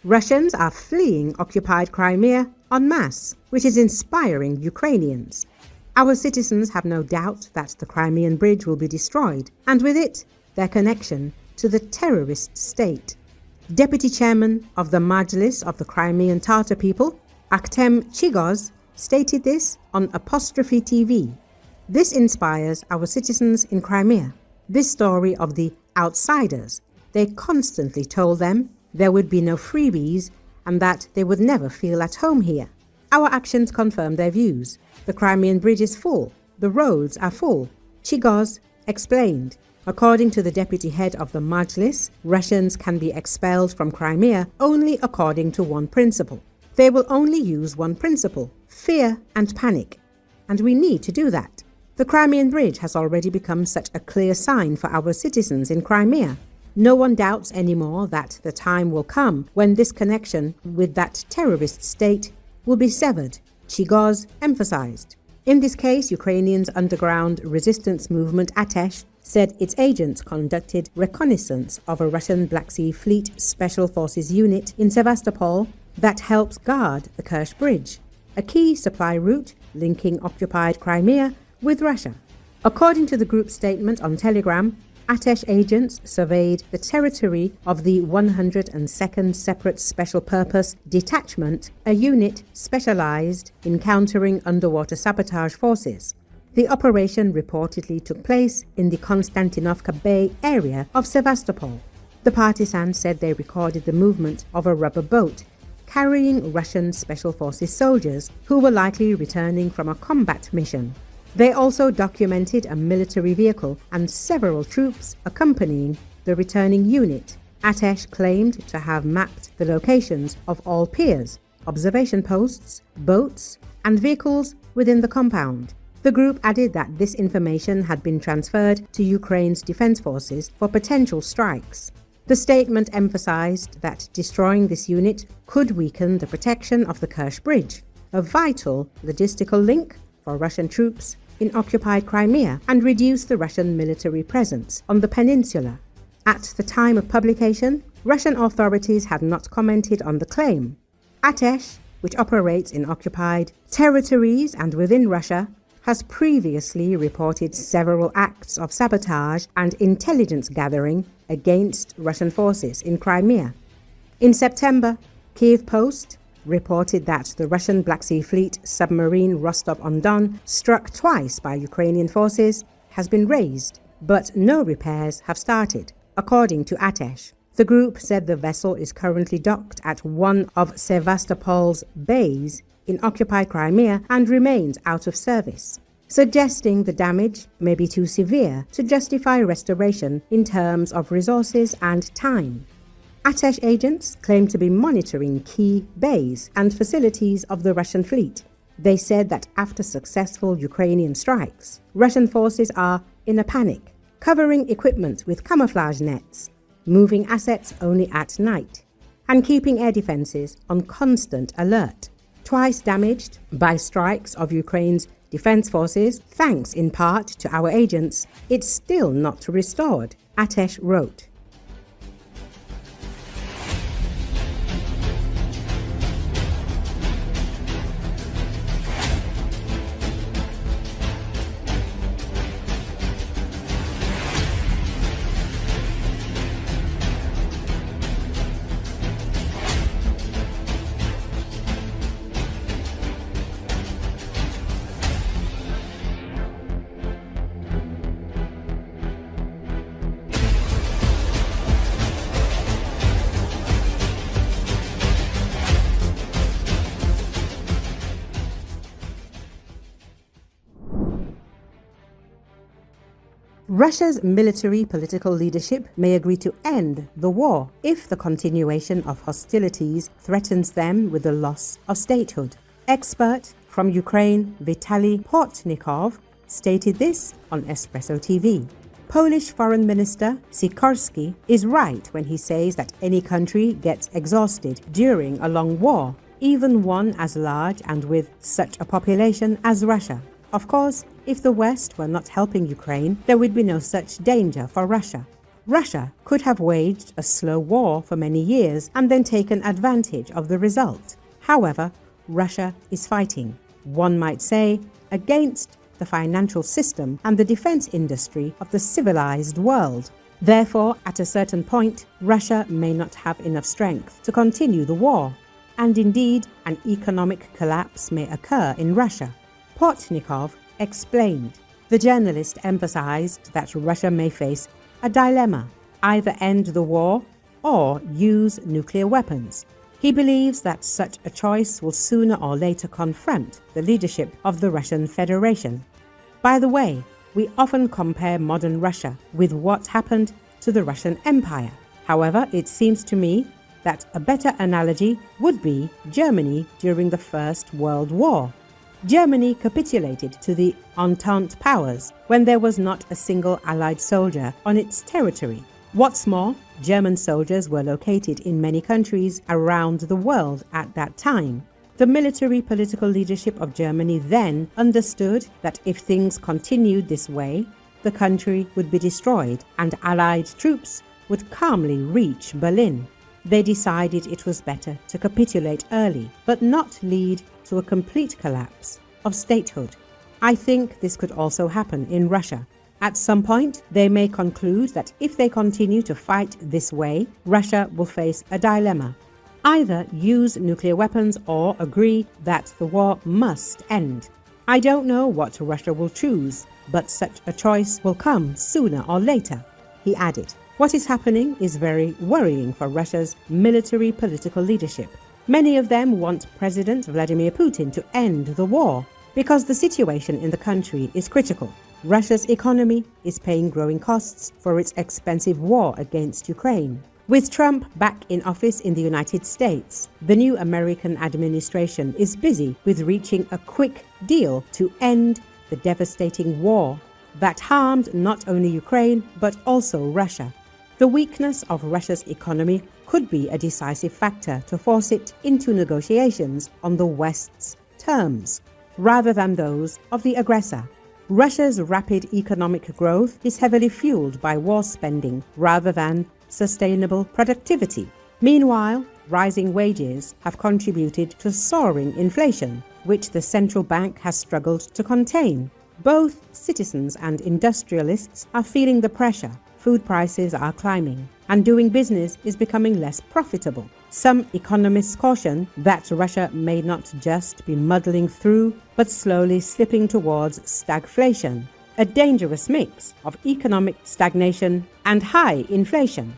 Russians are fleeing occupied Crimea en masse, which is inspiring Ukrainians. Our citizens have no doubt that the Crimean Bridge will be destroyed, and with it, their connection to the terrorist state. Deputy Chairman of the Mejlis of the Crimean Tatar people, Akhtem Chiygoz, stated this on Apostrophe TV. This inspires our citizens in Crimea. This story of the outsiders. They constantly told them there would be no freebies and that they would never feel at home here. Our actions confirm their views. The Crimean Bridge is full. The roads are full. Chiygoz explained. According to the deputy head of the Mejlis, Russians can be expelled from Crimea only according to one principle. They will only use one principle: fear and panic. And we need to do that. The Crimean Bridge has already become such a clear sign for our citizens in Crimea. No one doubts anymore that the time will come when this connection with that terrorist state will be severed, Chiygoz emphasized. In this case, Ukrainians' underground resistance movement Atesh said its agents conducted reconnaissance of a Russian Black Sea Fleet Special Forces unit in Sevastopol that helps guard the Kherson Bridge, a key supply route linking occupied Crimea with Russia. According to the group's statement on Telegram, Atesh agents surveyed the territory of the 102nd Separate Special Purpose Detachment, a unit specialized in countering underwater sabotage forces. The operation reportedly took place in the Konstantinovka Bay area of Sevastopol. The Partisan said they recorded the movement of a rubber boat carrying Russian Special Forces soldiers who were likely returning from a combat mission. They also documented a military vehicle and several troops accompanying the returning unit. Atesh claimed to have mapped the locations of all piers, observation posts, boats, and vehicles within the compound. The group added that this information had been transferred to Ukraine's defense forces for potential strikes. The statement emphasized that destroying this unit could weaken the protection of the Kherson Bridge, a vital logistical link for Russian troops in occupied Crimea, and reduce the Russian military presence on the peninsula. At the time of publication, Russian authorities had not commented on the claim. Atesh, which operates in occupied territories and within Russia, has previously reported several acts of sabotage and intelligence gathering against Russian forces in Crimea. In September, Kiev Post reported that the Russian Black Sea Fleet submarine Rostov-on-Don, struck twice by Ukrainian forces, has been raised, but no repairs have started, according to Atesh. The group said the vessel is currently docked at one of Sevastopol's bays in occupied Crimea and remains out of service, suggesting the damage may be too severe to justify restoration in terms of resources and time. Atesh agents claim to be monitoring key bays and facilities of the Russian fleet. They said that after successful Ukrainian strikes, Russian forces are in a panic, covering equipment with camouflage nets, moving assets only at night, and keeping air defenses on constant alert. Twice damaged by strikes of Ukraine's defense forces, thanks in part to our agents, it's still not restored, Atesh wrote. Russia's military political leadership may agree to end the war if the continuation of hostilities threatens them with the loss of statehood. Expert from Ukraine Vitaly Portnikov stated this on Espresso TV. Polish Foreign Minister Sikorski is right when he says that any country gets exhausted during a long war, even one as large and with such a population as Russia. Of course, if the West were not helping Ukraine, there would be no such danger for Russia. Russia could have waged a slow war for many years and then taken advantage of the result. However, Russia is fighting, one might say, against the financial system and the defense industry of the civilized world. Therefore, at a certain point, Russia may not have enough strength to continue the war, and indeed, an economic collapse may occur in Russia. Portnikov explained. The journalist emphasized that Russia may face a dilemma: either end the war or use nuclear weapons. He believes that such a choice will sooner or later confront the leadership of the Russian Federation. By the way, we often compare modern Russia with what happened to the Russian Empire. However, it seems to me that a better analogy would be Germany during the First World War. Germany capitulated to the Entente powers when there was not a single Allied soldier on its territory. What's more, German soldiers were located in many countries around the world at that time. The military political leadership of Germany then understood that if things continued this way, the country would be destroyed and Allied troops would calmly reach Berlin. They decided it was better to capitulate early, but not lead to a complete collapse of statehood. I think this could also happen in Russia. At some point, they may conclude that if they continue to fight this way, Russia will face a dilemma: either use nuclear weapons or agree that the war must end. I don't know what Russia will choose, but such a choice will come sooner or later, he added. What is happening is very worrying for Russia's military political leadership. Many of them want President Vladimir Putin to end the war because the situation in the country is critical. Russia's economy is paying growing costs for its expensive war against Ukraine. With Trump back in office in the United States, the new American administration is busy with reaching a quick deal to end the devastating war that harmed not only Ukraine but also Russia. The weakness of Russia's economy could be a decisive factor to force it into negotiations on the West's terms, rather than those of the aggressor. Russia's rapid economic growth is heavily fueled by war spending rather than sustainable productivity. Meanwhile, rising wages have contributed to soaring inflation, which the central bank has struggled to contain. Both citizens and industrialists are feeling the pressure. Food prices are climbing, and doing business is becoming less profitable. Some economists caution that Russia may not just be muddling through, but slowly slipping towards stagflation, a dangerous mix of economic stagnation and high inflation.